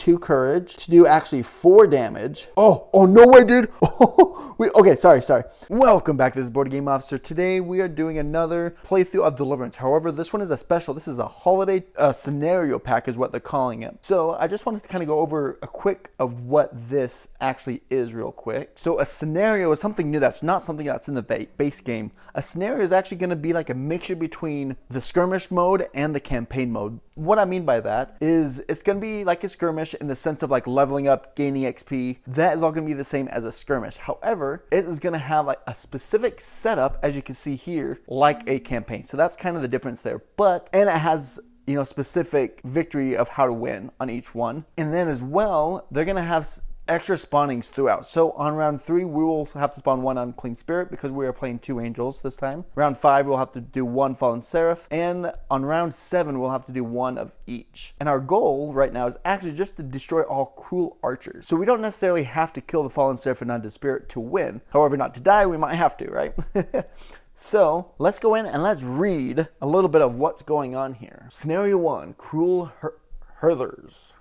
2 courage to do actually 4 damage. Oh, no way, dude. Okay, sorry. Welcome back to this Board Game Officer. Today we are doing another playthrough of Deliverance. However, this one is a special. This is a holiday scenario pack is what they're calling it. So I just wanted to kind of go over a quick of what this actually is real quick. So a scenario is something new that's not something that's in the base game. A scenario is actually going to be like a mixture between the skirmish mode and the campaign mode. What I mean by that is it's going to be like a skirmish in the sense of like leveling up, gaining XP. That is all going to be the same as a skirmish. However, it is going to have like a specific setup, as you can see here, like a campaign. So that's kind of the difference there. And it has, you know, specific victory of how to win on each one. And then as well, they're going to have extra spawnings throughout. So on round 3, we will have to spawn 1 unclean spirit because we are playing 2 angels this time. Round 5, we'll have to do 1 fallen seraph. And on round 7, we'll have to do 1 of each. And our goal right now is actually just to destroy all cruel archers. So we don't necessarily have to kill the fallen seraph and undead spirit to win. However, not to die, we might have to, right? So let's go in and let's read a little bit of what's going on here. Scenario 1, cruel Herthers.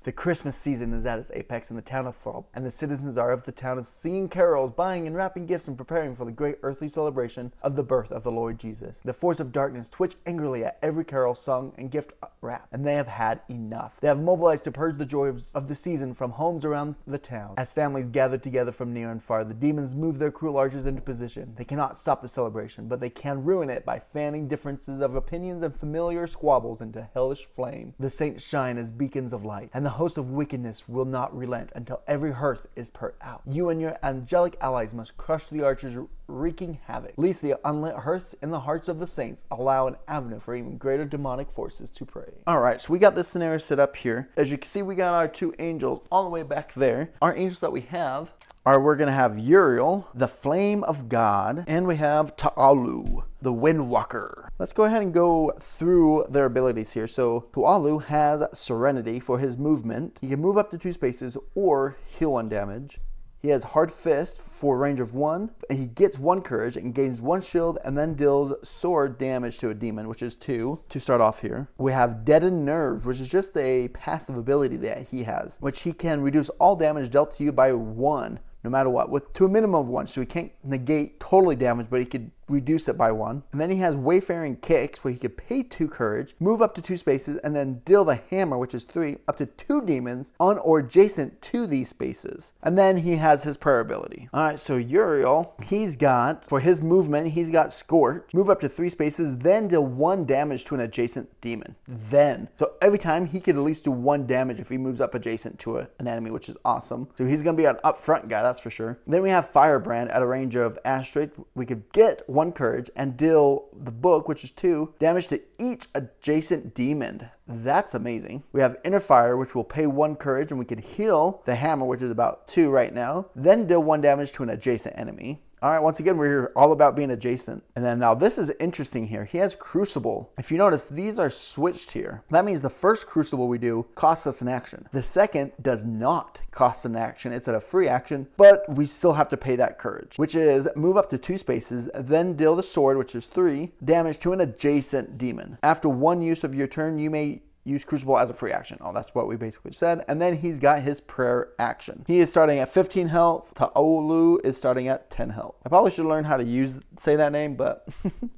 The Christmas season is at its apex in the town of Thorpe, and the citizens are of the town of singing carols, buying and wrapping gifts, and preparing for the great earthly celebration of the birth of the Lord Jesus. The force of darkness twitch angrily at every carol sung and gift wrapped, and they have had enough. They have mobilized to purge the joys of the season from homes around the town. As families gather together from near and far, the demons move their cruel archers into position. They cannot stop the celebration, but they can ruin it by fanning differences of opinions and familiar squabbles into hellish flame. The saints shine as beacons of light, and the host of wickedness will not relent until every hearth is put out. You and your angelic allies must crush the archers wreaking havoc, lest the unlit hearths in the hearts of the saints allow an avenue for even greater demonic forces to prey. Alright, so we got this scenario set up here. As you can see, we got our 2 angels all the way back there. Our angels that we have we're going to have Uriel, the Flame of God, and we have Ta'alu, the Windwalker. Let's go ahead and go through their abilities here. So Ta'alu has Serenity for his movement. He can move up to 2 spaces or heal 1 damage. He has Hard Fist for range of 1. He gets 1 courage and gains 1 shield and then deals sword damage to a demon, which is 2 to start off here. We have Deadened Nerves, which is just a passive ability that he has, which he can reduce all damage dealt to you by 1. No matter what, to a minimum of 1. So he can't negate totally damage, but he could reduce it by 1. And then he has Wayfaring Kicks, where he could pay 2 courage, move up to 2 spaces, and then deal the hammer, which is 3, up to 2 demons on or adjacent to these spaces. And then he has his prayer ability. Alright, so Uriel, he's got, for his movement, he's got Scorch, move up to 3 spaces, then deal 1 damage to an adjacent demon. So every time he could at least do 1 damage if he moves up adjacent to an enemy, which is awesome. So he's going to be an upfront guy, that's for sure. Then we have Firebrand at a range of Astrate. We could get 1 courage and deal the book, which is 2, damage to each adjacent demon. That's amazing. We have Inner Fire, which will pay 1 courage, and we could heal the hammer, which is about 2 right now, then deal 1 damage to an adjacent enemy. Alright, once again, we're here all about being adjacent. And then now this is interesting here. He has Crucible. If you notice, these are switched here. That means the first Crucible we do costs us an action. The second does not cost an action. It's at a free action, but we still have to pay that courage, which is move up to 2 spaces, then deal the sword, which is 3, damage to an adjacent demon. After 1 use of your turn, you may use Crucible as a free action. Oh, that's what we basically said. And then he's got his prayer action. He is starting at 15 health. Ta'alu is starting at 10 health. I probably should learn how to say that name, but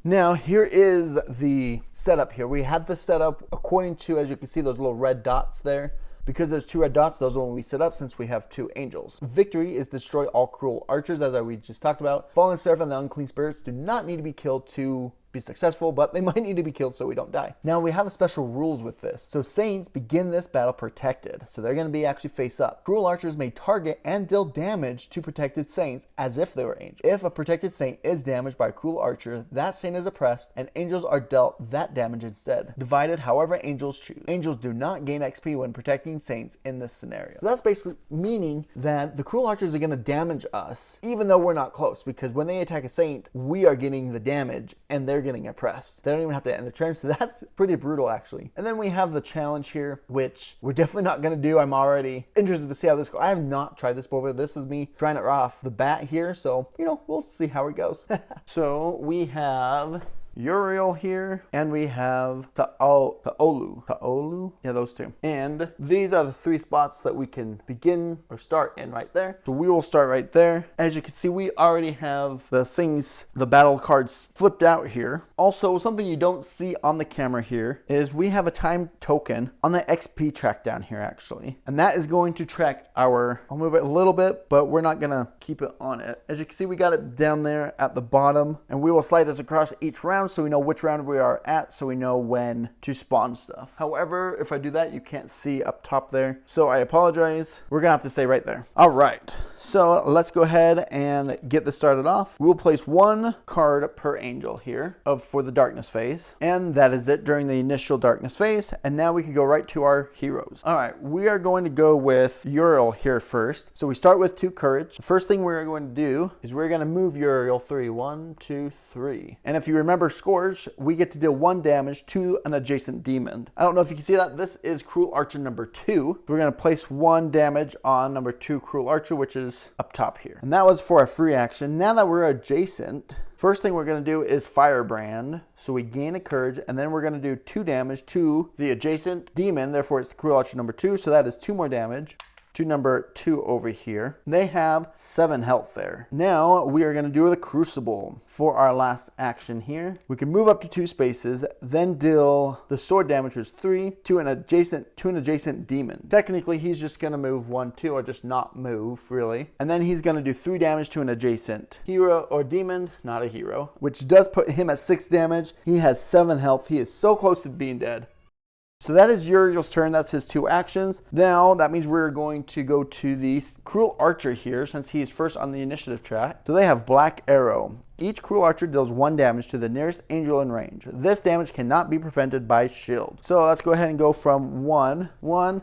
now here is the setup here. We had the setup according to, as you can see, those little red dots there. Because there's 2 red dots, those are when we set up since we have 2 angels. Victory is destroy all cruel archers, as we just talked about. Fallen Seraph and the unclean spirits do not need to be killed to be successful, but they might need to be killed so we don't die. Now we have special rules with this. So saints begin this battle protected. So they're going to be actually face up. Cruel archers may target and deal damage to protected saints as if they were angels. If a protected saint is damaged by a cruel archer, that saint is oppressed and angels are dealt that damage instead. Divided however angels choose. Angels do not gain XP when protecting saints in this scenario. So that's basically meaning that the cruel archers are going to damage us even though we're not close, because when they attack a saint, we are getting the damage and they're getting oppressed. They don't even have to end the turn, so that's pretty brutal actually. And then we have the challenge here, which we're definitely not going to do. I'm already interested to see how this goes. I have not tried this before. This is me trying it right off the bat here, so you know, we'll see how it goes. So we have Uriel here, and we have Taolu. Yeah, those two. And these are the 3 spots that we can begin or start in right there. So we will start right there. As you can see, we already have the battle cards flipped out here. Also, something you don't see on the camera here is we have a time token on the XP track down here actually. And that is going to track I'll move it a little bit, but we're not gonna keep it on it. As you can see, we got it down there at the bottom, and we will slide this across each round so we know which round we are at, so we know when to spawn stuff. However, if I do that, you can't see up top there. So I apologize. We're gonna have to stay right there. All right, so let's go ahead and get this started off. We will place 1 card per angel here for the darkness phase, and that is it during the initial darkness phase. And now we can go right to our heroes. All right, we are going to go with Uriel here first. So we start with 2 courage. The first thing we're going to do is we're going to move Uriel 3. 1, 2, 3. And if you remember Scourge, we get to deal 1 damage to an adjacent demon. I don't know if you can see that. This is Cruel Archer number 2. We're going to place 1 damage on number 2 Cruel Archer, which is up top here. And that was for a free action. Now that we're adjacent, first thing we're going to do is Firebrand. So we gain a courage, and then we're going to do 2 damage to the adjacent demon. Therefore, it's Cruel Archer number 2. So that is 2 more damage to number 2 over here. They have 7 health there. Now we are going to do the Crucible for our last action here. We can move up to 2 spaces, then deal the sword damage, which is 3 to an adjacent demon. Technically, he's just going to move 1, 2, or just not move really. And then he's going to do 3 damage to an adjacent hero or demon, not a hero, which does put him at 6 damage. He has 7 health. He is so close to being dead. So that is Uriel's turn. That's his 2 actions. Now that means we're going to go to the Cruel Archer here, since he is first on the initiative track. So they have Black Arrow. Each Cruel Archer deals 1 damage to the nearest angel in range. This damage cannot be prevented by shield. So let's go ahead and go from 1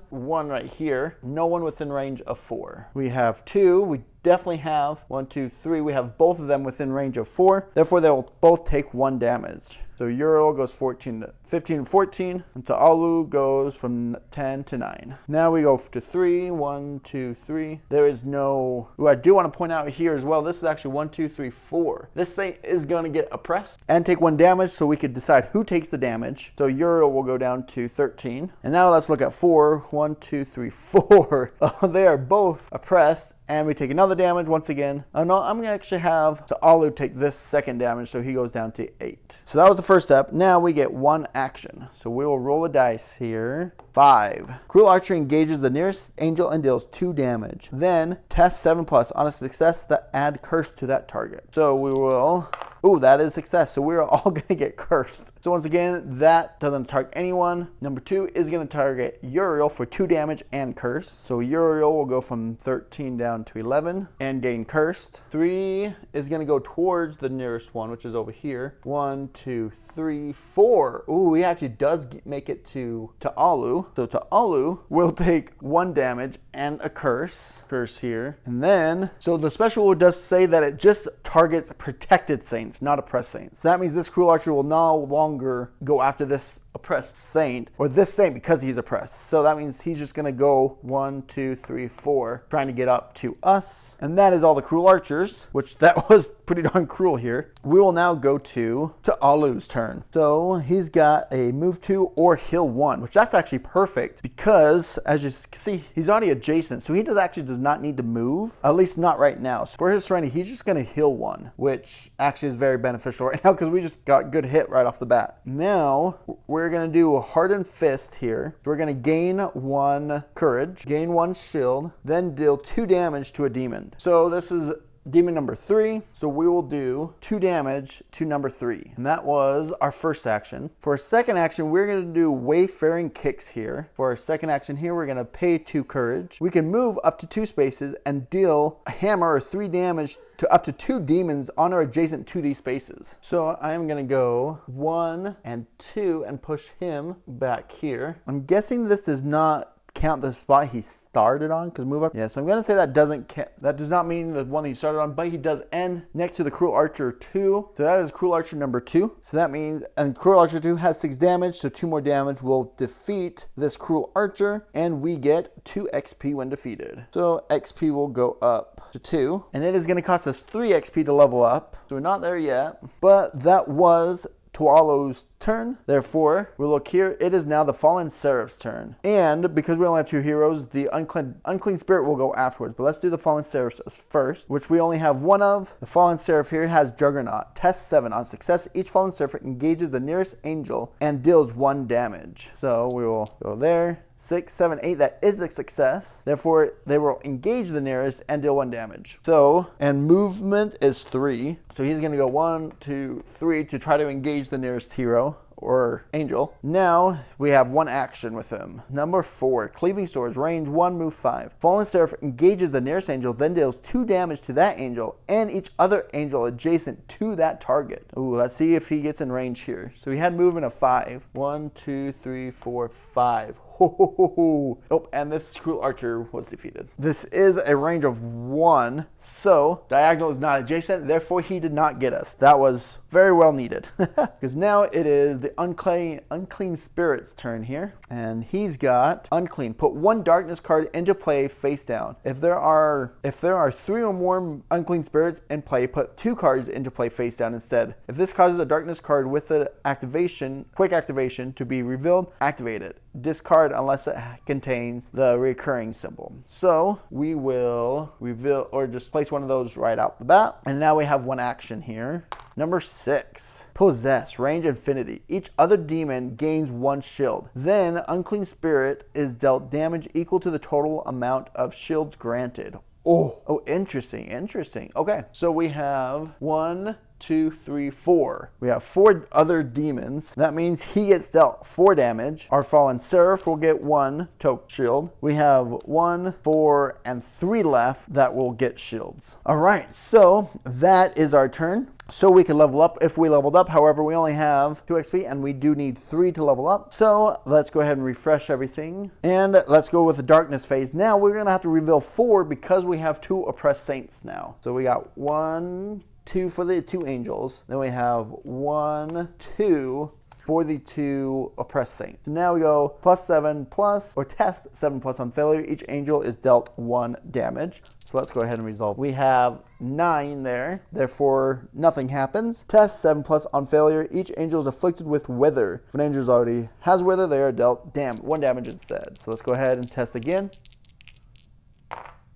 right here. No one within range of 4. We have 2. We definitely have 1, 2, 3. We have both of them within range of 4. Therefore, they will both take 1 damage. So Uriel goes 15 to 14, and Taolu goes from 10 to 9. Now we go to 3. 1, 2, 3. There is no... Ooh, I do want to point out here as well, this is actually 1, 2, 3, 4. This saint is going to get oppressed and take 1 damage, so we could decide who takes the damage. So Uriel will go down to 13. And now let's look at 4. 1, 2, 3, 4. They are both oppressed. And we take another damage once again. Oh no, I'm going to actually have Taolu take this 2nd damage, so he goes down to 8. So that was the first step. Now we get 1 action. So we will roll a dice here. 5. Cruel Archer engages the nearest angel and deals 2 damage. Then test 7+. On a success, add curse to that target. So we will... Ooh, that is success. So we're all going to get cursed. So once again, that doesn't target anyone. Number 2 is going to target Uriel for 2 damage and curse. So Uriel will go from 13 down to 11 and gain cursed. 3 is going to go towards the nearest one, which is over here. 1, 2, 3, 4. Ooh, he actually does make it to Taolu. So Taolu will take 1 damage and a curse. Curse here. And then, so the special rule does say that it just targets protected saints, not oppressed saints. So that means this Cruel Archer will no longer go after this oppressed saint, or this saint, because he's oppressed. So that means he's just going to go 1, 2, 3, 4, trying to get up to us. And that is all the Cruel Archers, which that was pretty darn cruel here. We will now go to Alu's turn. So he's got a move 2 or heal 1, which that's actually perfect because, as you can see, he's already adjacent. So he does not need to move, at least not right now. So for his serenity, he's just going to heal 1, which actually is very beneficial right now because we just got a good hit right off the bat. Now we're going to do a Hardened Fist here. So we're going to gain 1 courage, gain 1 shield, then deal 2 damage to a demon. So this is demon number 3. So we will do 2 damage to number 3. And that was our first action. For our second action, we're going to do Wayfaring Kicks here. For our second action here, we're going to pay 2 courage. We can move up to 2 spaces and deal a hammer or 3 damage to up to 2 demons on or adjacent to these spaces. So I'm going to go 1 and 2 and push him back here. I'm guessing this does not count the spot he started on, because move up. Yeah, so I'm going to say that doesn't count. That does not mean the one that he started on, but he does end next to the Cruel Archer 2. So that is Cruel Archer number 2. So that means, and Cruel Archer 2 has 6 damage, so 2 more damage will defeat this Cruel Archer, and we get 2 XP when defeated. So XP will go up to 2, and it is going to cost us 3 XP to level up. So we're not there yet, but that was Tualo's turn. Therefore, we look here. It is now the Fallen Seraph's turn. And because we only have 2 heroes, the unclean spirit will go afterwards. But let's do the Fallen Seraphs first, which we only have one of. The Fallen Seraph here has Juggernaut. Test 7. On success, each Fallen Seraph engages the nearest angel and deals 1 damage. So we will go there. 6, 7, 8, that is a success. Therefore, they will engage the nearest and deal 1 damage. So, and movement is 3. So he's going to go 1, 2, 3 to try to engage the nearest hero or angel. Now we have 1 action with him. Number 4, Cleaving Swords, range 1, move 5. Fallen Seraph engages the nearest angel, then deals 2 damage to that angel and each other angel adjacent to that target. Ooh, let's see if he gets in range here. So he had movement of 5. 1, 2, 3, 4, 5. Ho, ho, ho, ho. Oh, and this Cruel Archer was defeated. This is a range of 1, so diagonal is not adjacent, therefore he did not get us. That was very well needed. Because now it is the unclean spirit's turn here, and he's got unclean. Put 1 darkness card into play face down. If there are 3 or more unclean spirits in play, put 2 cards into play face down instead. If this causes a darkness card with an activation, quick activation, to be revealed, activate it. Discard unless it contains the recurring symbol. So we will reveal or just place one of those right out the bat. And now we have 1 action here. Number 6, Possess, range infinity. Each other demon gains 1 shield. Then unclean spirit is dealt damage equal to the total amount of shields granted. Oh, interesting. Okay, so we have 1, 2, 3, 4. We have 4 other demons. That means he gets dealt 4 damage. Our Fallen Seraph will get 1 token shield. We have 1, 4, and 3 left that will get shields. All right, so that is our turn. So we can level up if we leveled up. However, we only have 2 XP and we do need 3 to level up. So let's go ahead and refresh everything. And let's go with the darkness phase. Now we're going to have to reveal 4 because we have 2 oppressed saints now. So we got 1, 2 for the 2 angels. Then we have 1, 2 for the 2 oppressed saints. So now we go +7 plus, or test 7 plus on failure. Each angel is dealt 1 damage. So let's go ahead and resolve. We have 9 there, therefore nothing happens. Test 7 plus on failure. Each angel is afflicted with wither. If an angel already has wither, they are dealt 1 damage instead. So let's go ahead and test again.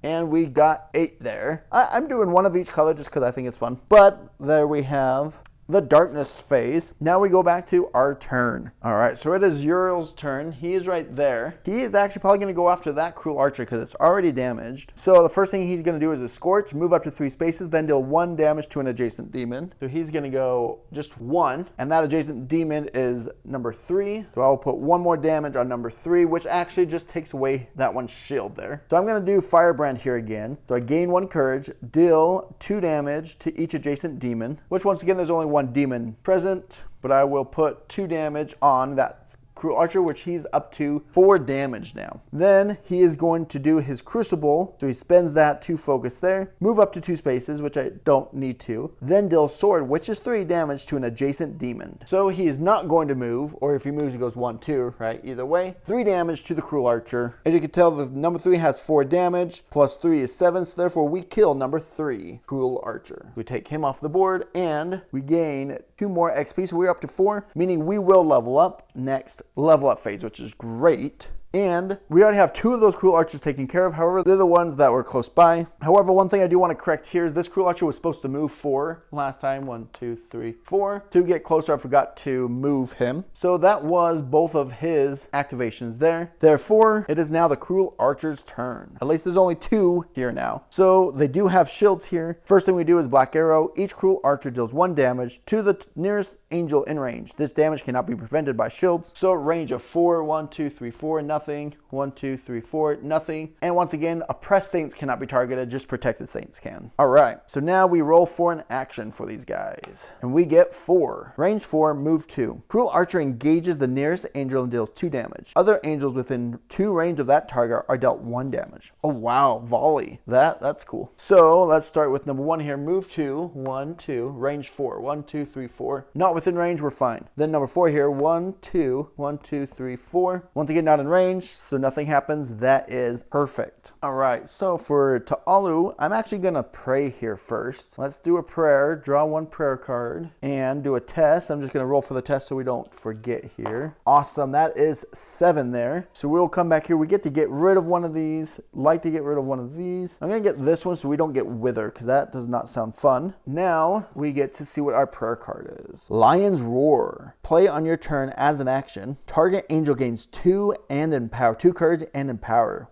And we got 8 there. I'm doing 1 of each color just because I think it's fun. But there we have the darkness phase. Now we go back to our turn. All right, so it is Uriel's turn. He is right there. He is actually probably going to go after that Cruel Archer because it's already damaged. So the first thing he's going to do is a Scorch, move up to 3 spaces, then deal 1 damage to an adjacent demon. So he's going to go just 1, and that adjacent demon is number 3. So I'll put 1 more damage on number 3, which actually just takes away that 1 shield there. So I'm going to do Firebrand here again. So I gain 1 courage, deal 2 damage to each adjacent demon, which once again there's only 1 demon present, but I will put 2 damage on that Cruel Archer, which he's up to 4 damage now. Then he is going to do his Crucible, so he spends that to focus there, move up to 2 spaces, which I don't need to, then deal Sword, which is 3 damage to an adjacent demon. So he is not going to move, or if he moves he goes 1, 2, right? Either way, 3 damage to the Cruel Archer. As you can tell, the number 3 has 4 damage, plus 3 is 7, so therefore we kill number 3, Cruel Archer. We take him off the board, and we gain 2 more XP, so we're up to 4, meaning we will level up next level up phase, which is great. And we already have 2 of those Cruel Archers taken care of. However, they're the ones that were close by. However, one thing I do want to correct here is this Cruel Archer was supposed to move 4 last time. 1, 2, 3, 4. To get closer, I forgot to move him. So that was both of his activations there. Therefore, it is now the Cruel Archer's turn. At least there's only 2 here now. So they do have shields here. First thing we do is Black Arrow. Each Cruel Archer deals 1 damage to the nearest angel in range. This damage cannot be prevented by shields. So range of 4, 1, 2, 3, 4, nothing. 1, 2, 3, 4, nothing. And once again, oppressed saints cannot be targeted, just protected saints can. All right, so now we roll for an action for these guys. And we get 4. Range 4, move 2. Cruel Archer engages the nearest angel and deals 2 damage. Other angels within 2 range of that target are dealt 1 damage. Oh wow, volley. That's cool. So let's start with number 1 here. Move 2, 1, 2, range 4. 1, 2, 3, 4. Not within range, we're fine. Then number 4 here, 1, 2, 1, 2, 3, 4. Once again, not in range, so nothing happens. That is perfect. All right, so for Ta'alu, I'm actually gonna pray here first. Let's do a prayer, draw 1 prayer card, and do a test. I'm just gonna roll for the test so we don't forget here. Awesome, that is 7 there. So we'll come back here. We get to get rid of one of these. Like to get rid of one of these. I'm gonna get this one so we don't get Wither, because that does not sound fun. Now we get to see what our prayer card is. Lion's Roar. Play on your turn as an action. Target angel gains 2 and empower. 2 courage and empower.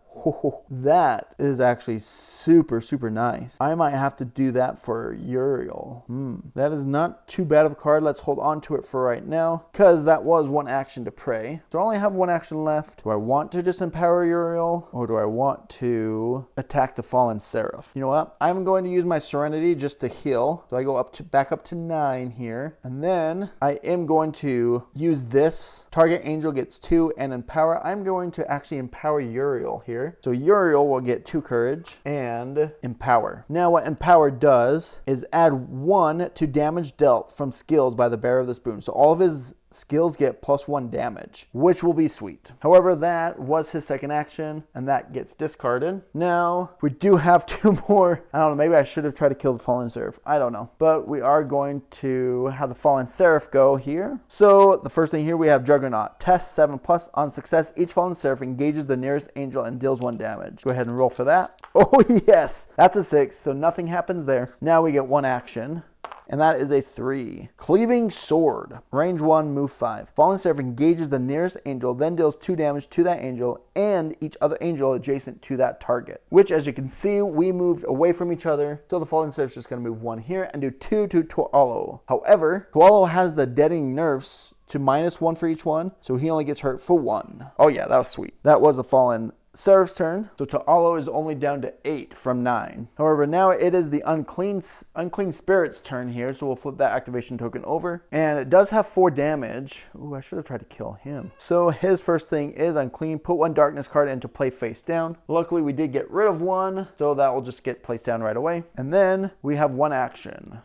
That is actually super, super nice. I might have to do that for Uriel. That is not too bad of a card. Let's hold on to it for right now, because that was 1 action to pray. So I only have 1 action left. Do I want to just empower Uriel, or do I want to attack the Fallen Seraph? You know what? I'm going to use my Serenity just to heal. So I go back up to 9 here. And then I am going to use this. Target angel gets 2 and empower. I'm going to actually empower Uriel here. So Uriel will get 2 courage and empower. Now what empower does is add 1 to damage dealt from skills by the bearer of this boon. So all of his skills get +1 damage, which will be sweet. However, that was his second action, and that gets discarded. Now, we do have 2 more. I don't know, maybe I should have tried to kill the Fallen Seraph. I don't know. But we are going to have the Fallen Seraph go here. So, the first thing here, we have Juggernaut. Test 7+. On success, each Fallen Seraph engages the nearest angel and deals 1 damage. Go ahead and roll for that. Oh, yes! That's a 6, so nothing happens there. Now we get 1 action. And that is a 3. Cleaving Sword. Range 1, move 5. Fallen Seraph engages the nearest angel, then deals 2 damage to that angel and each other angel adjacent to that target. Which, as you can see, we moved away from each other. So the Fallen Seraph is just going to move 1 here and do 2 to Tualo. However, Tualo has the deadening nerfs to -1 for each one, so he only gets hurt for 1. Oh yeah, that was sweet. That was the Fallen Seraph's turn. So Ta'alo is only down to 8 from 9. However, now it is the unclean spirit's turn here. So we'll flip that activation token over. And it does have 4 damage. Ooh, I should have tried to kill him. So his first thing is unclean. Put 1 darkness card into play face down. Luckily, we did get rid of 1. So that will just get placed down right away. And then we have 1 action.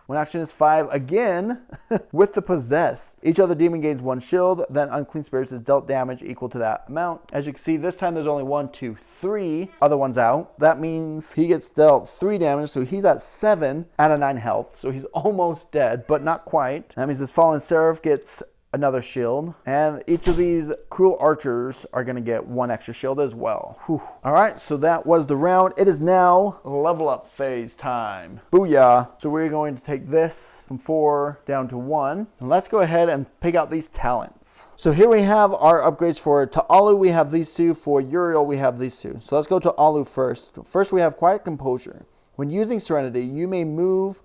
1 action is 5 again with the Possess. Each other demon gains 1 shield, then Unclean Spirits is dealt damage equal to that amount. As you can see, this time there's only 1, 2, 3 other ones out. That means he gets dealt 3 damage, so he's at 7 out of 9 health. So he's almost dead, but not quite. That means this Fallen Seraph gets another shield, and each of these cruel archers are going to get 1 extra shield as well. Whew. All right, so that was the round. It is now level up phase time. Booyah. So we're going to take this from 4 down to 1, and let's go ahead and pick out these talents. So here we have our upgrades. For Ta'alu, we have these 2. For Uriel, we have these 2. So let's go to Ta'alu first. First, we have Quiet Composure. When using Serenity, you may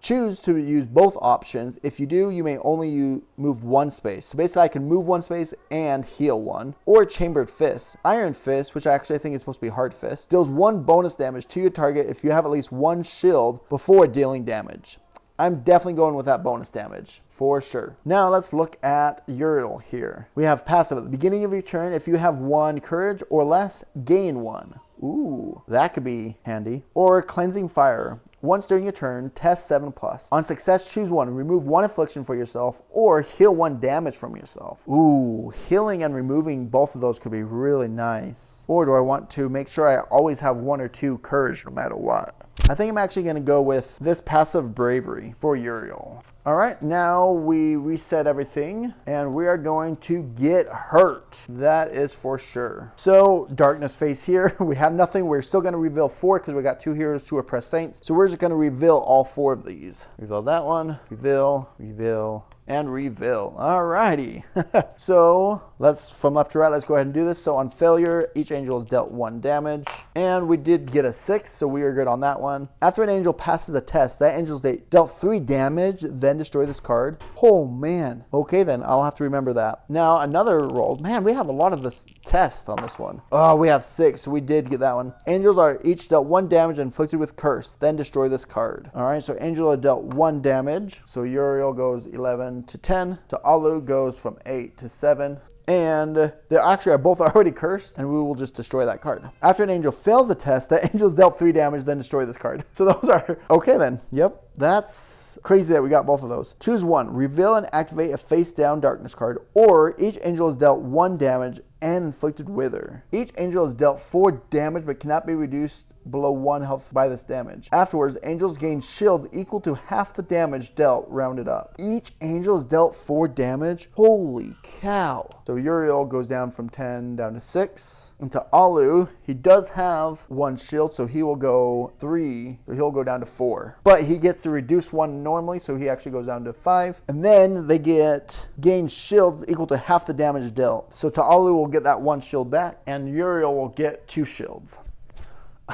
choose to use both options. If you do, you may only move 1 space. So basically, I can move 1 space and heal 1. Or Chambered Fist. Iron Fist, which I actually think is supposed to be Hard Fist, deals 1 bonus damage to your target if you have at least 1 shield before dealing damage. I'm definitely going with that bonus damage, for sure. Now let's look at Uriel here. We have passive. At the beginning of your turn, if you have 1 courage or less, gain 1. Ooh, that could be handy. Or Cleansing Fire. Once during your turn, test 7+. On success, choose 1. Remove 1 affliction for yourself or heal 1 damage from yourself. Ooh, healing and removing both of those could be really nice. Or do I want to make sure I always have 1 or 2 courage no matter what? I think I'm actually going to go with this passive bravery for Uriel. All right, now we reset everything and we are going to get hurt. That is for sure. So darkness phase here, we have nothing. We're still going to reveal 4 because we got 2 heroes, 2 oppressed saints. So we're just going to reveal all 4 of these. Reveal that one, reveal, and reveal. Alrighty. So let's, from left to right, let's go ahead and do this. So on failure, each angel is dealt 1 damage. And we did get a 6, so we are good on that one. After an angel passes a test, that angel's dealt 3 damage, then destroy this card. Oh man. Okay then, I'll have to remember that. Now another roll. Man, we have a lot of this test on this one. Oh, we have 6, so we did get that one. Angels are each dealt 1 damage inflicted with curse, then destroy this card. Alright, so angel are dealt 1 damage. So Uriel goes 11 to 10. Ta'alu goes from 8 to 7. And they actually are both already cursed, and we will just destroy that card. After an angel fails a test, that angel is dealt 3 damage, then destroy this card. So those are okay then. Yep. That's crazy that we got both of those. Choose one. Reveal and activate a face-down darkness card, or each angel is dealt 1 damage and inflicted wither. Each angel is dealt 4 damage but cannot be reduced below 1 health by this damage. Afterwards, angels gain shields equal to half the damage dealt, rounded up. Each angel is dealt 4 damage? Holy cow. So Uriel goes down from 10 down to 6. Into Alu, he does have 1 shield, so he will go 3, so he'll go down to 4. But he gets to reduce 1 normally, so he actually goes down to 5. And then they gain shields equal to half the damage dealt. So Ta'alu will get that 1 shield back, and Uriel will get 2 shields.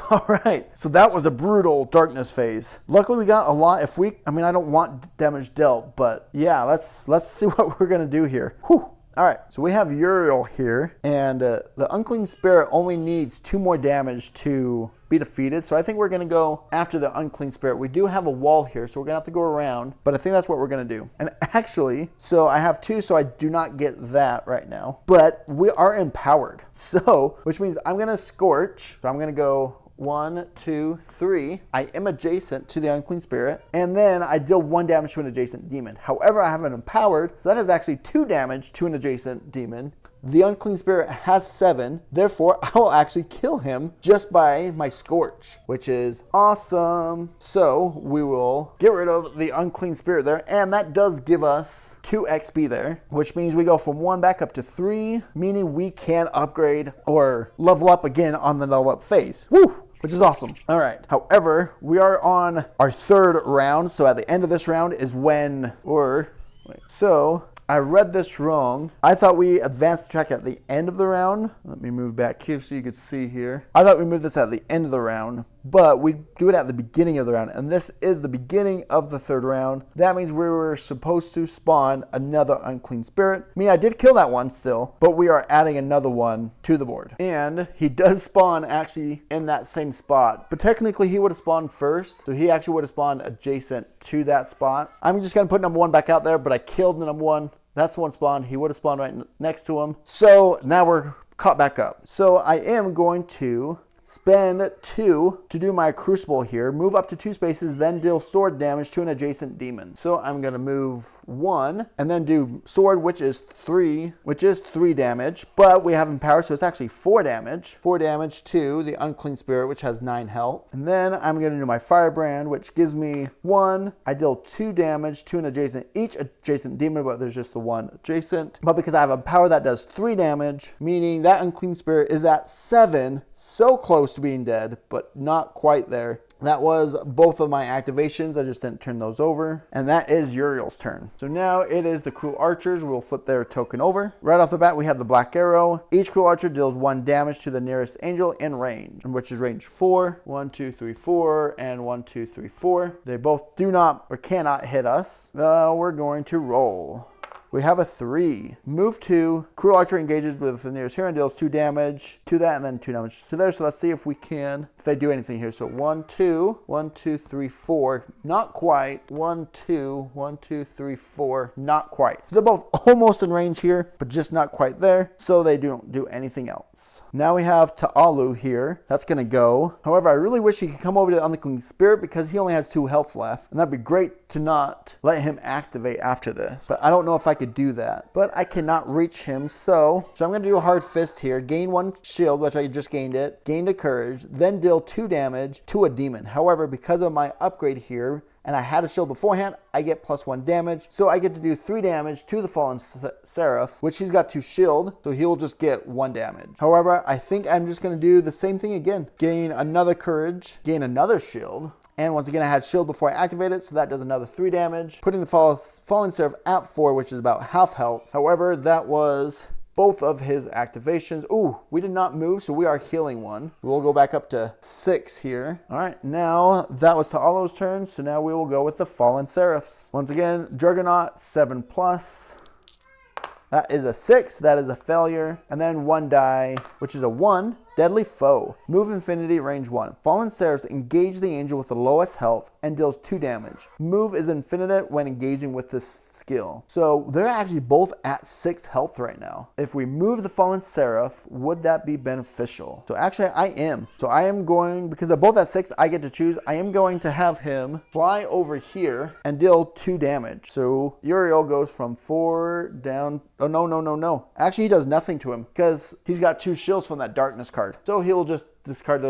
All right, so that was a brutal darkness phase. Luckily, we got a lot. I don't want damage dealt, but yeah, let's see what we're gonna do here. Whew. All right, so we have Uriel here, and the Unclean Spirit only needs 2 more damage to be defeated. So I think we're gonna go after the Unclean Spirit. We do have a wall here, so we're gonna have to go around, but I think that's what we're gonna do. And actually, so I have 2, so I do not get that right now, but we are empowered. So, which means I'm gonna Scorch. So I'm gonna go 1, 2, 3. I am adjacent to the Unclean Spirit, and then I deal 1 damage to an adjacent demon. However, I have an empowered, so that is actually 2 damage to an adjacent demon. The Unclean Spirit has 7, therefore I will actually kill him just by my Scorch, which is awesome. So we will get rid of the Unclean Spirit there, and that does give us 2 XP there, which means we go from 1 back up to 3, meaning we can upgrade or level up again on the level up phase. Woo! Which is awesome. All right. However, we are on our 3rd round, so at the end of this round is when, so I read this wrong. I thought we advanced the track at the end of the round. Let me move back here so you could see here. I thought we moved this at the end of the round, but we do it at the beginning of the round, and this is the beginning of the 3rd round. That means we were supposed to spawn another Unclean Spirit. I mean, I did kill that one still, but we are adding another one to the board. And he does spawn actually in that same spot, but technically he would have spawned first, so he actually would have spawned adjacent to that spot. I'm just gonna put number 1 back out there, but I killed the number 1. That's the one spawn. He would have spawned right next to him. So now we're caught back up. So I am going to spend 2 to do my Crucible here, move up to 2 spaces, then deal sword damage to an adjacent demon. So I'm gonna move 1 and then do sword, which is 3 damage, but we have empower, so it's actually 4 damage. 4 damage to the Unclean Spirit, which has 9 health. And then I'm gonna do my Firebrand, which gives me 1. I deal 2 damage to each adjacent demon, but there's just the 1 adjacent. But because I have empower, that does 3 damage, meaning that Unclean Spirit is at 7. So close to being dead, but not quite there. That was both of my activations. I just didn't turn those over. And that is Uriel's turn. So now it is the Cruel Archers. We'll flip their token over. Right off the bat, we have the Black Arrow. Each Cruel Archer deals 1 damage to the nearest angel in range, which is range 4. 1, 2, 3, 4, and 1, 2, 3, 4. They both do not or cannot hit us. We're going to roll. We have a 3. Move 2. Cruel Archer engages with the nearest hero and deals 2 damage to that, and then 2 damage to there. So let's see if they do anything here. So 1, 2, 1, 2, 3, 4. Not quite. 1, 2, 1, 2, 3, 4. Not quite. So they're both almost in range here, but just not quite there. So they don't do anything else. Now we have Ta'alu here. That's going to go. However, I really wish he could come over to the Unclean Spirit because he only has 2 health left. And that'd be great to not let him activate after this. But I don't know if I could do that, but I cannot reach him, so I'm going to do a hard fist here, gain 1 shield, which I just gained a courage, then deal 2 damage to a demon. However, because of my upgrade here, and I had a shield beforehand, I get +1 damage, so I get to do 3 damage to the Fallen Seraph, which he's got 2 shield, so he'll just get 1 damage. However, I think I'm just going to do the same thing again, gain another courage, gain another shield. And once again, I had shield before I activate it, so that does another 3 damage, putting the Fallen Seraph at 4, which is about half health. However, that was both of his activations. Ooh, we did not move, so we are healing 1. We'll go back up to 6 here. All right, now that was Ta'alo's turn, so now we will go with the Fallen Seraphs. Once again, Juggernaut, 7+. That is a 6. That is a failure. And then 1 die, which is a 1. Deadly Foe. Move infinity, range 1. Fallen Seraphs engage the angel with the lowest health and deals 2 damage. Move is infinite when engaging with this skill. So they're actually both at 6 health right now. If we move the Fallen Seraph, would that be beneficial? So actually I am. So I am going, because they're both at 6, I get to choose. I am going to have him fly over here and deal 2 damage. So Uriel goes from 4 down. Oh, no. Actually, he does nothing to him because he's got 2 shields from that darkness card. So he'll just discard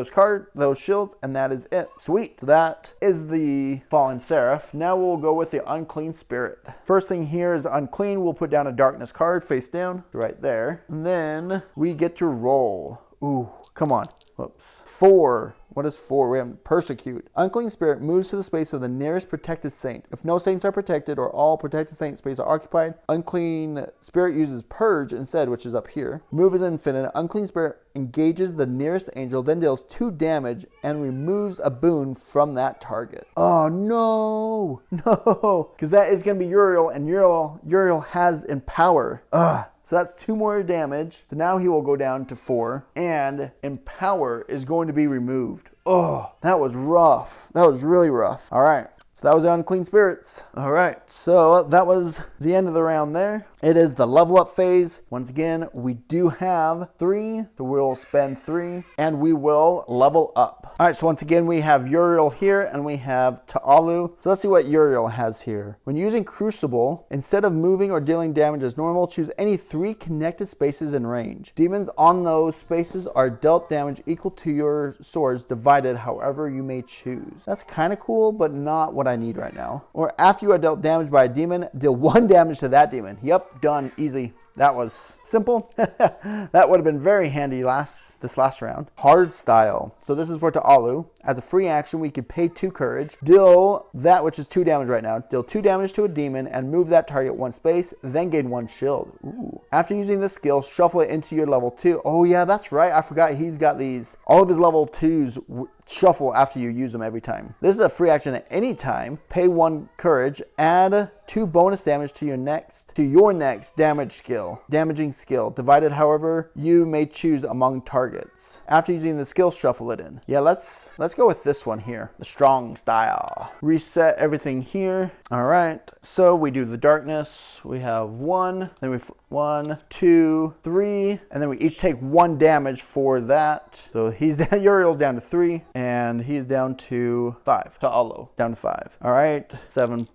those shields, and that is it. Sweet. That is the Fallen Seraph. Now we'll go with the Unclean Spirit. First thing here is Unclean. We'll put down a darkness card face down right there. And then we get to roll. Ooh, come on. Whoops. 4. What is 4? We have Persecute. Unclean Spirit moves to the space of the nearest protected saint. If no saints are protected or all protected saint space are occupied, Unclean Spirit uses Purge instead, which is up here. Move is infinite. Unclean Spirit engages the nearest angel, then deals 2 damage and removes a boon from that target. Oh, no. No. Because that is going to be Uriel, and Uriel has Empower. Ugh. So that's 2 more damage. So now he will go down to 4. And Empower is going to be removed. Oh, that was rough. That was really rough. All right. So that was the Unclean Spirits. All right. So that was the end of the round there. It is the level up phase. Once again, we do have 3. So we'll spend 3 and we will level up. All right. So once again, we have Uriel here and we have Ta'alu. So let's see what Uriel has here. When using Crucible, instead of moving or dealing damage as normal, choose any 3 connected spaces in range. Demons on those spaces are dealt damage equal to your swords divided however you may choose. That's kind of cool, but not what I need right now. Or after you are dealt damage by a demon, deal 1 damage to that demon. Yep, done, easy. That was simple. That would have been very handy this last round. Hard Style. So this is for Ta'alu. As a free action, we could pay 2 courage, deal that which is 2 damage right now, deal 2 damage to a demon, and move that target 1 space, then gain 1 shield. Ooh. After using this skill, shuffle it into your level 2. Oh yeah, that's right. I forgot he's got these. All of his level 2s shuffle after you use them every time. This is a free action at any time. Pay 1 courage, add 2 bonus damage to your next damaging skill, divided however you may choose among targets. After using the skill, shuffle it in. Yeah, let's go with this one here, the Strong Style. Reset everything here. All right, so we do the darkness. We have 1, then we 1, 2, 3, and then we each take 1 damage for that. So he's down, Uriel's down to 3, and he's down to 5. Ta'alu down to 5. All right, 7.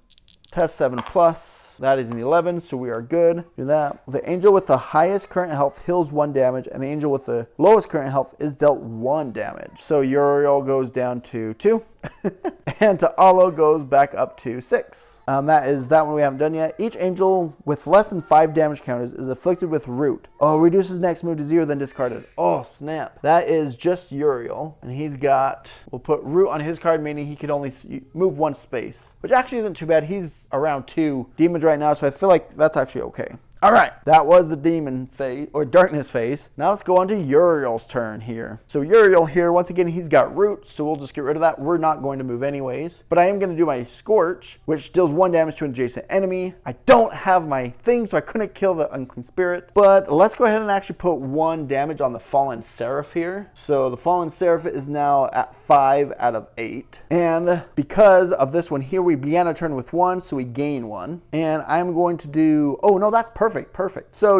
Test 7 plus. That is an 11, so we are good. Do that. The angel with the highest current health heals 1 damage, and the angel with the lowest current health is dealt 1 damage. So Uriel goes down to 2. And Ta'alu goes back up to 6. That is that one we haven't done yet. Each angel with less than 5 damage counters is afflicted with Root. Oh, reduces next move to 0, then discarded. Oh, snap. That is just Uriel. And he's got, we'll put Root on his card, meaning he could only move 1 space, which actually isn't too bad. He's around 2 demons right now, so I feel like that's actually okay. All right, that was the demon phase, or darkness phase. Now let's go on to Uriel's turn here. So Uriel here, once again, he's got Root, so we'll just get rid of that. We're not going to move anyways, but I am going to do my Scorch, which deals 1 damage to an adjacent enemy. I don't have my thing, so I couldn't kill the Unclean Spirit, but let's go ahead and actually put 1 damage on the Fallen Seraph here. So the Fallen Seraph is now at 5 out of 8, and because of this one here, we began a turn with 1, so we gain 1, and I'm going to do, oh no, that's perfect. Perfect. So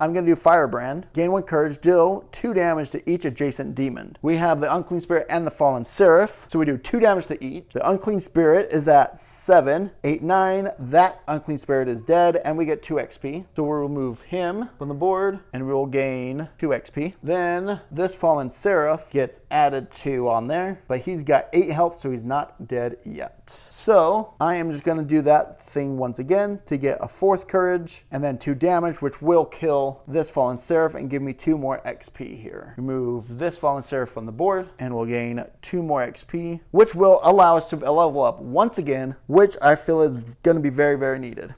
I'm going to do Firebrand. Gain 1 courage. Deal 2 damage to each adjacent demon. We have the Unclean Spirit and the Fallen Seraph. So we do 2 damage to each. The Unclean Spirit is at 7, 8, 9. That Unclean Spirit is dead, and we get 2 XP. So we'll remove him from the board, and we'll gain 2 XP. Then this Fallen Seraph gets added to on there, but he's got 8 health, so he's not dead yet. So I am just going to do that thing once again to get a 4th courage, and then 2 damage, which will kill this Fallen Seraph and give me 2 more XP here. Remove this Fallen Seraph from the board, and we'll gain 2 more XP, which will allow us to level up once again, which I feel is going to be very, very needed.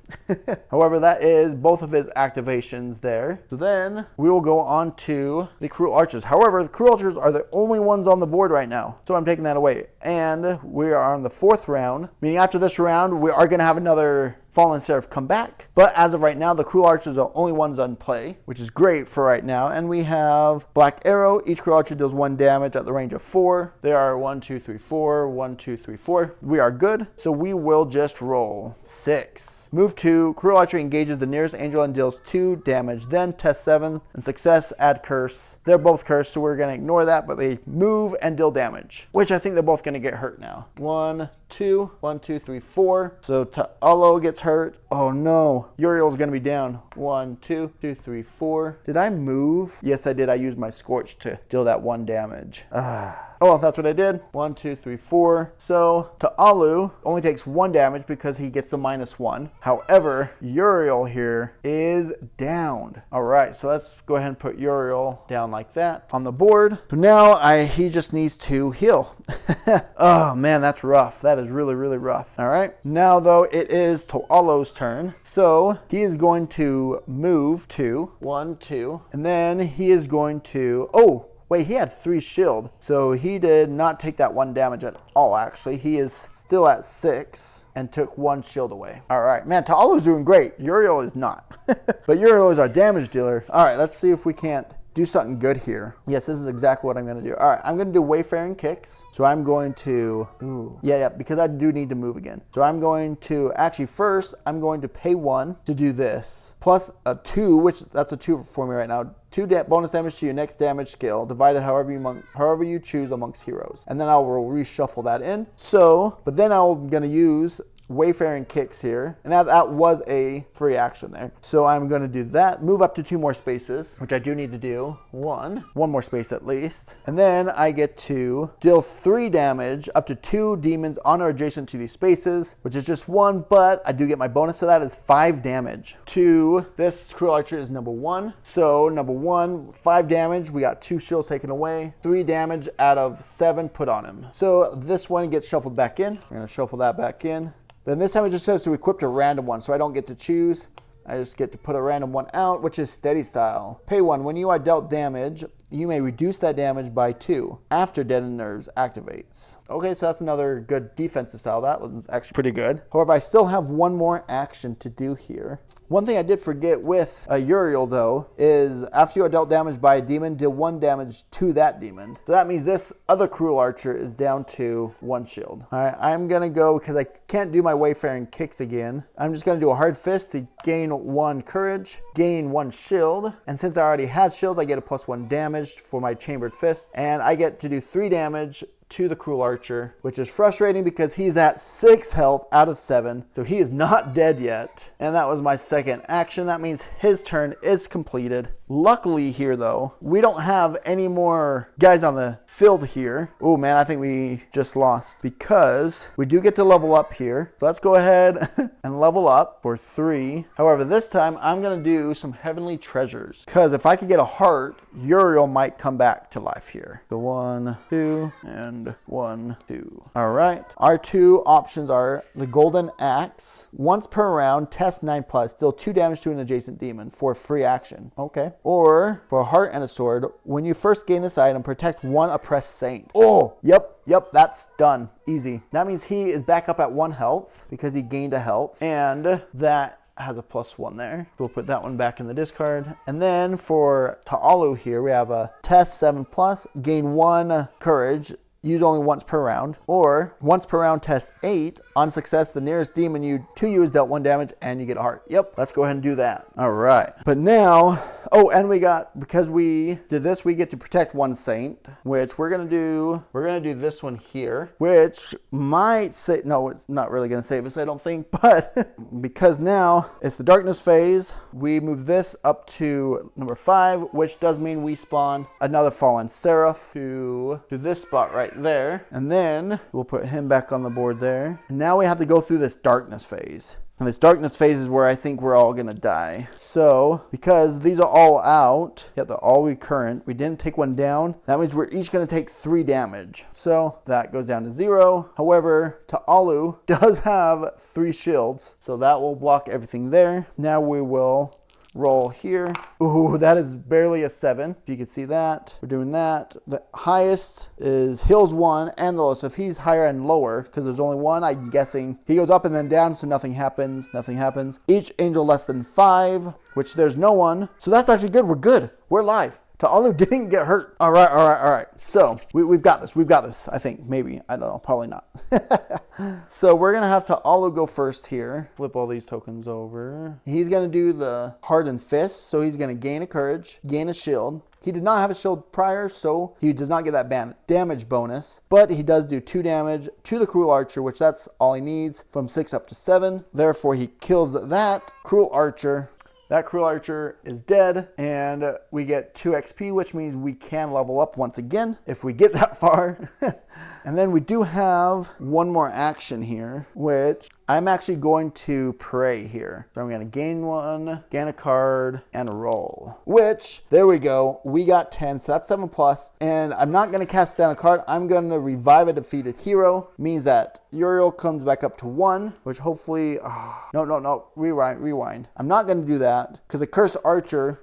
However, that is both of his activations there. So then we will go on to the Cruel Archers. However, the Cruel Archers are the only ones on the board right now, so I'm taking that away. And we are on the 4th round, meaning after this round, we are going to have another Fallen Seraph come back. But as of right now, the Cruel Archers are the only ones on play, which is great for right now. And we have Black Arrow. Each Cruel Archer deals 1 damage at the range of 4. There are 1, 2, 3, 4. 1, 2, 3, 4. We are good. So we will just roll 6. Move 2. Cruel Archer engages the nearest angel and deals 2 damage. Then test 7 and success, add curse. They're both cursed, so we're going to ignore that, but they move and deal damage, which I think they're both going to get hurt now. 1, 2, 1, 2, 3, 4. So Ta'Allo gets hurt. Oh no, Uriel's gonna be down. 1, 2, 2, 3, 4. Did I move? Yes, I did. I used my Scorch to deal that 1 damage. Oh, well, that's what I did. 1, 2, 3, 4. So Ta'Allo only takes 1 damage because he gets the -1. However, Uriel here is downed. All right, so let's go ahead and put Uriel down like that on the board. So now he just needs to heal. Oh man, that's rough. That is really, really rough. All right, now though it is Ta'Allo's turn. So he is going to move to 1, 2, and then he is going to, wait, he had 3 shield, so he did not take that 1 damage at all, actually. He is still at 6 and took 1 shield away. All right, man, Ta'Allo's doing great. Uriel is not. But Uriel is our damage dealer. All right, let's see if we can't do something good here. Yes, this is exactly what I'm going to do. All right, I'm going to do Wayfaring Kicks. So I'm going to, because I do need to move again. So I'm going to, actually first, I'm going to pay 1 to do this. Plus a 2, which that's a 2 for me right now. 2 bonus damage to your next damage skill, divided however you choose amongst heroes. And then I will reshuffle that in. So, but then I'm going to use Wayfaring Kicks here, and that was a free action there. So I'm going to do that, move up to 2 more spaces, which I do need to do. One more space at least. And then I get to deal 3 damage up to 2 demons on or adjacent to these spaces, which is just 1, but I do get my bonus to that is 5 damage. To this Cruel Archer is number 1. So number 1, 5 damage, we got 2 shields taken away, 3 damage out of 7 put on him. So this one gets shuffled back in. I'm going to shuffle that back in. Then this time it just says to equip a random one, so I don't get to choose. I just get to put a random one out, which is Steady Style. Pay 1. When you are dealt damage, you may reduce that damage by 2 after Deadened Nerves activates. Okay, so that's another good defensive style. That was actually pretty good. However, I still have 1 more action to do here. One thing I did forget with Uriel, though, is after you are dealt damage by a demon, deal 1 damage to that demon. So that means this other Cruel Archer is down to 1 shield. All right, I'm going to go, because I can't do my Wayfaring Kicks again, I'm just going to do a Hard Fist to gain 1 courage, gain 1 shield, and since I already had shields, I get a +1 damage for my Chambered Fist, and I get to do 3 damage to the Cruel Archer, which is frustrating because he's at 6 health out of 7, so he is not dead yet. And that was my second action. That means his turn is completed. Luckily here, though, we don't have any more guys on the field here. Oh man, I think we just lost because we do get to level up here. So let's go ahead and level up for 3. However, this time I'm going to do some Heavenly Treasures, because if I could get a heart, Uriel might come back to life here. So 1, 2, and 1, 2. All right. Our 2 options are the Golden Axe. Once per round, test 9+, deal 2 damage to an adjacent demon for free action. Okay. Or for a heart and a sword, when you first gain this item, protect 1 oppressed saint. Oh, yep, that's done. Easy. That means he is back up at 1 health because he gained a health, and that has a +1 there. We'll put that one back in the discard. And then for Ta'Allo here, we have a test 7+, gain 1 courage, use only once per round, or once per round test 8. On success, the nearest demon to you is dealt 1 damage and you get a heart. Yep, let's go ahead and do that. All right. But now, and we got, because we did this, we get to protect 1 saint, which we're gonna do this one here, which might say, no, it's not really gonna save us, I don't think, but because now it's the darkness phase, we move this up to number 5, which does mean we spawn another Fallen Seraph to this spot right there, and then we'll put him back on the board there. And now we have to go through this darkness phase. And this darkness phase is where I think we're all gonna die. So, because these are all out, they're all recurrent, we didn't take 1 down, that means we're each gonna take 3 damage. So, that goes down to 0. However, Ta'Allo does have 3 shields, so that will block everything there. Now we will roll here. Ooh, that is barely a 7. If you can see that, we're doing that. The highest is heals 1 and the lowest. So if he's higher and lower, because there's only one, I'm guessing he goes up and then down, so nothing happens. Nothing happens. Each angel less than 5, which there's no one. So that's actually good. We're good. We're live. Ta'alu didn't get hurt. All right. So we've got this. We've got this. I think maybe. I don't know. Probably not. So we're going to have Ta'alu go first here. Flip all these tokens over. He's going to do the hardened fist. So he's going to gain a courage, gain a shield. He did not have a shield prior, so he does not get that damage bonus. But he does do 2 damage to the Cruel Archer, which that's all he needs from 6 up to 7. Therefore, he kills that Cruel Archer. That Cruel Archer is dead, and we get 2 XP, which means we can level up once again if we get that far. And then we do have one more action here, which I'm actually going to pray here. So I'm going to gain 1, gain a card, and roll. Which, there we go. We got 10, so that's 7 plus. And I'm not going to cast down a card. I'm going to revive a defeated hero. Means that Uriel comes back up to 1, which hopefully... No. Rewind. I'm not going to do that, because the Cursed Archer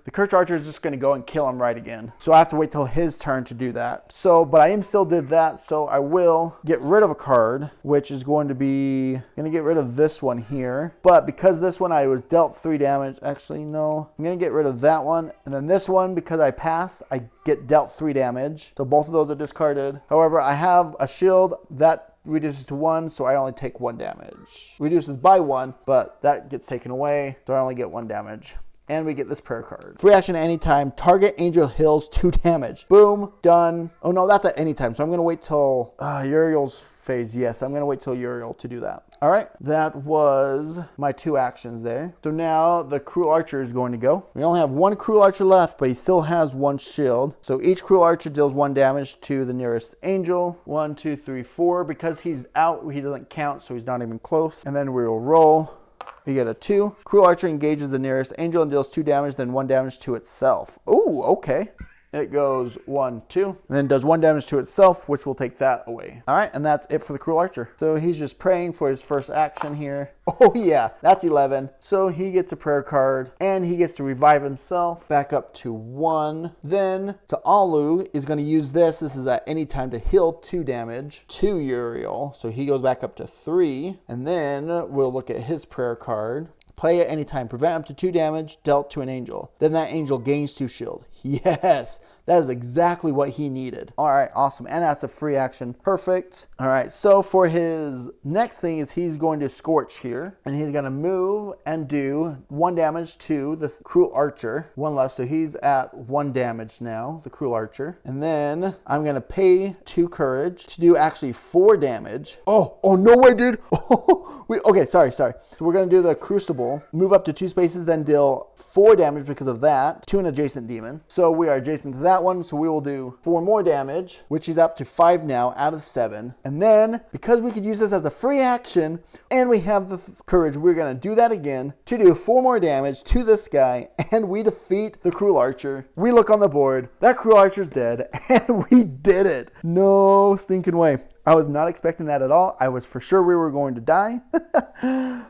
is just going to go and kill him right again. So I have to wait till his turn to do that. So, but I am still did that, so I will get rid of a card, which is going to get rid of this one here. But because this one I was dealt 3 damage, actually no, I'm going to get rid of that one. And then this one, because I passed, I get dealt 3 damage. So both of those are discarded. However, I have a shield that reduces to 1, so I only take 1 damage. Reduces by 1, but that gets taken away, so I only get 1 damage. And we get this prayer card. Free action at any time. Target angel heals 2 damage. Boom. Done. Oh, no, that's at any time. So I'm going to wait till Uriel's phase. Yes, I'm going to wait till Uriel to do that. All right. That was my 2 actions there. So now the Cruel Archer is going to go. We only have 1 Cruel Archer left, but he still has 1 shield. So each Cruel Archer deals 1 damage to the nearest angel. 1, 2, 3, 4. Because he's out, he doesn't count, so he's not even close. And then we will roll. You get a 2. Cruel Archer engages the nearest angel and deals 2 damage, then 1 damage to itself. Ooh, okay. It goes 1, 2, and then does 1 damage to itself, which will take that away. All right, and that's it for the Cruel Archer. So he's just praying for his first action here. Oh yeah, that's 11. So he gets a prayer card, and he gets to revive himself back up to 1. Then Ta'alu is going to use this. This is at any time to heal 2 damage to Uriel. So he goes back up to 3. And then we'll look at his prayer card. Play at any time. Prevent up to 2 damage dealt to an angel. Then that angel gains 2 shield. Yes, that is exactly what he needed. All right, awesome. And that's a free action. Perfect. All right, so for his next thing is he's going to Scorch here. And he's going to move and do 1 damage to the Cruel Archer. 1 left, so he's at 1 damage now, the Cruel Archer. And then I'm going to pay 2 courage to do actually 4 damage. Oh, no way, dude. Okay, sorry. So we're going to do the Crucible. Move up to 2 spaces, then deal 4 damage because of that to an adjacent demon. So we are adjacent to that one, so we will do 4 more damage, which is up to 5 now out of 7. And then, because we could use this as a free action, and we have the courage, we're going to do that again to do 4 more damage to this guy, and we defeat the Cruel Archer. We look on the board, that Cruel Archer's dead, and we did it. No stinking way. I was not expecting that at all. I was for sure we were going to die,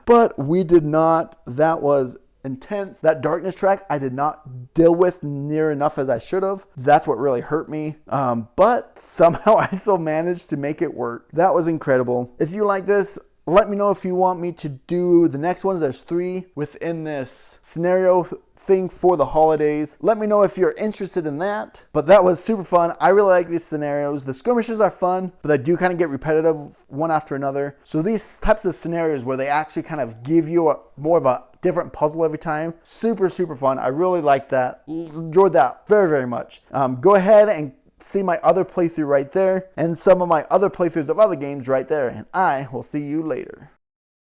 but we did not. That was intense. That darkness track I did not deal with near enough as I should have. That's what really hurt me. But somehow I still managed to make it work. That was incredible. If you like this, let me know if you want me to do the next ones. There's 3 within this scenario thing for the holidays. Let me know if you're interested in that. But that was super fun. I really like these scenarios. The skirmishes are fun, but they do kind of get repetitive one after another. So these types of scenarios where they actually kind of give you more of a different puzzle every time. Super fun. I really like that. Enjoyed that very much. Go ahead and see my other playthrough right there and some of my other playthroughs of other games right there. And I will see you later.